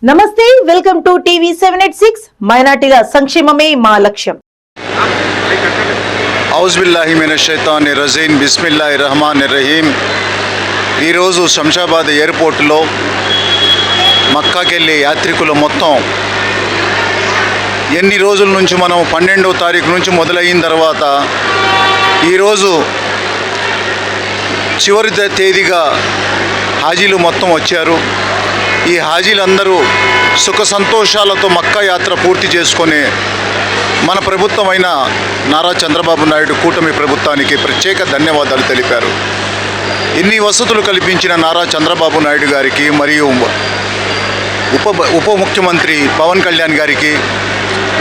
నమస్తే, welcome to TV 786. మైనార్టీల సంక్షేమమే మా లక్ష్యం. ఔజుబిల్లాహి మినష్ షైతానిర్ రజీమ్. బిస్మిల్లాహిర్ రహమానిర్ రహీమ్. ఈరోజు శంషాబాద్ ఎయిర్పోర్టులో మక్కాకెళ్ళే యాత్రికులు మొత్తం ఎన్ని రోజుల నుంచి మనం 12వ తారీఖు నుంచి మొదలైన తర్వాత ఈరోజు చివరి తేదీగా హాజీలు మొత్తం వచ్చారు. ఈ హాజీలందరూ సుఖ సంతోషాలతో మక్కా యాత్ర పూర్తి చేసుకొని మన ప్రభుత్వమైన నారా చంద్రబాబు నాయుడు కూటమి ప్రభుత్వానికి ప్రత్యేక ధన్యవాదాలు తెలిపారు. ఇన్ని వసతులు కల్పించిన నారా చంద్రబాబు నాయుడు గారికి మరియు ఉప ముఖ్యమంత్రి పవన్ కళ్యాణ్ గారికి,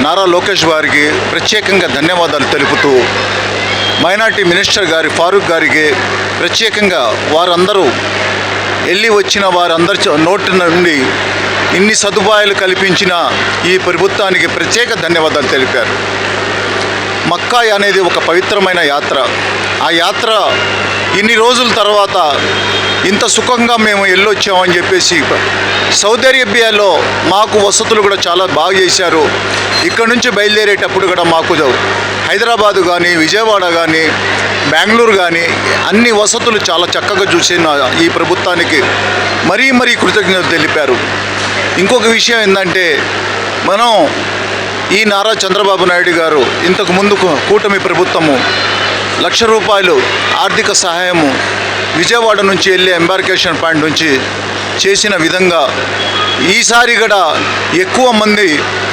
నారా లోకేష్ గారికి ప్రత్యేకంగా ధన్యవాదాలు తెలుపుతూ మైనార్టీ మినిస్టర్ గారి ఫారూక్ గారికి ప్రత్యేకంగా వారందరూ వెళ్ళి వచ్చిన వారందరి నోటి నుండి ఇన్ని సదుపాయాలు కల్పించిన ఈ ప్రభుత్వానికి ప్రత్యేక ధన్యవాదాలు తెలిపారు. మక్కా అనేది ఒక పవిత్రమైన యాత్ర. ఆ యాత్ర ఇన్ని రోజుల తర్వాత ఇంత సుఖంగా మేము వెళ్ళొచ్చామని చెప్పేసి సౌదీ అరేబియాలో మాకు వసతులు కూడా చాలా బాగా చేశారు. ఇక్కడ నుంచి బయలుదేరేటప్పుడు కూడా మాకు హైదరాబాదు కానీ, విజయవాడ కానీ, బెంగళూరు కానీ అన్ని వసతులు చాలా చక్కగా చూసిన ఈ ప్రభుత్వానికి మరీ కృతజ్ఞతలు తెలిపారు. ఇంకొక విషయం ఏంటంటే, మనం ఈ నారా చంద్రబాబు నాయుడు గారు ఇంతకు ముందు కూటమి ప్రభుత్వము ₹1,00,000 ఆర్థిక సహాయము విజయవాడ నుంచి వెళ్ళే ఎంబార్కేషన్ పాయింట్ నుంచి చేసిన విధంగా ఈసారి కూడా ఎక్కువ మంది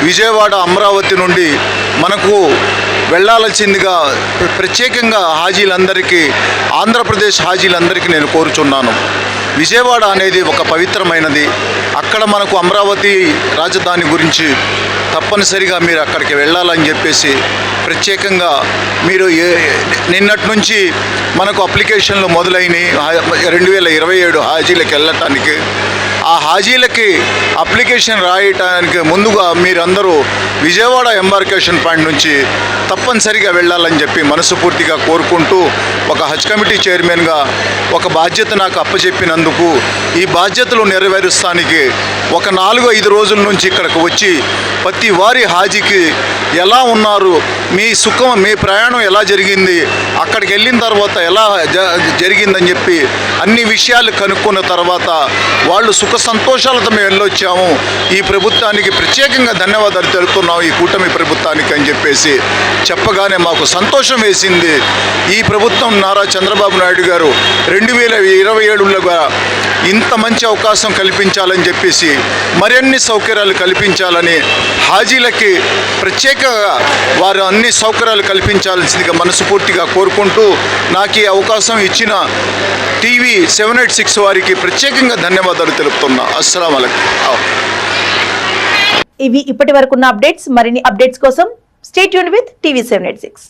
విజయవాడ, అమరావతి నుండి మనకు వెళ్ళాల్సిందిగా ప్రత్యేకంగా హాజీలందరికీ, ఆంధ్రప్రదేశ్ హాజీలందరికీ నేను కోరుచున్నాను. విజయవాడ అనేది ఒక పవిత్రమైనది. అక్కడ మనకు అమరావతి రాజధాని గురించి తప్పనిసరిగా మీరు అక్కడికి వెళ్ళాలని చెప్పేసి ప్రత్యేకంగా మీరు నిన్నటి నుంచి మనకు అప్లికేషన్లు మొదలైనవి 2027 హాజీలకు వెళ్ళటానికి. ఆ హాజీలకి అప్లికేషన్ రాయటానికి ముందుగా మీరందరూ విజయవాడ ఎంబార్కేషన్ పాయింట్ నుంచి తప్పనిసరిగా వెళ్ళాలని చెప్పి మనస్ఫూర్తిగా కోరుకుంటూ, ఒక హజ్ కమిటీ చైర్మన్గా ఒక బాధ్యత నాకు అప్పచెప్పినందుకు ఈ బాధ్యతలు నెరవేరుస్తానికి ఒక 4-5 రోజుల నుంచి ఇక్కడికి వచ్చి ప్రతి వారి హాజీకి ఎలా ఉన్నారు, మీ సుఖం, మీ ప్రయాణం ఎలా జరిగింది, అక్కడికి వెళ్ళిన తర్వాత ఎలా జరిగిందని చెప్పి అన్ని విషయాలు కనుక్కున్న తర్వాత వాళ్ళు సుఖ సంతోషాలతో మేము వెళ్ళొచ్చాము, ఈ ప్రభుత్వానికి ప్రత్యేకంగా ధన్యవాదాలు తెలుపుతున్నాం, ఈ కూటమి ప్రభుత్వానికి అని చెప్పేసి చెప్పగానే మాకు సంతోషం వేసింది. ఈ ప్రభుత్వం నారా చంద్రబాబు నాయుడు గారు 2027లో ఇంత మంచి అవకాశం కల్పించాలని చెప్పేసి మరిన్ని సౌకర్యాలు కల్పించాలని హాజీలకి ప్రత్యేకంగా వారు అన్ని సౌకర్యాలు కల్పించాల్సిందిగా మనస్ఫూర్తిగా కోరుకుంటూ, నాకు ఈ అవకాశం ఇచ్చిన టీవీ 786 వారికి ప్రత్యేకంగా ధన్యవాదాలు తెలుపుతున్నా. అస్సలాము అలైకుం. ఇవి ఇప్పటి వరకున్న అప్డేట్స్. మరిన్ని అప్డేట్స్ కోసం స్టే ట్యూన్డ్ విత్ టీవీ 786.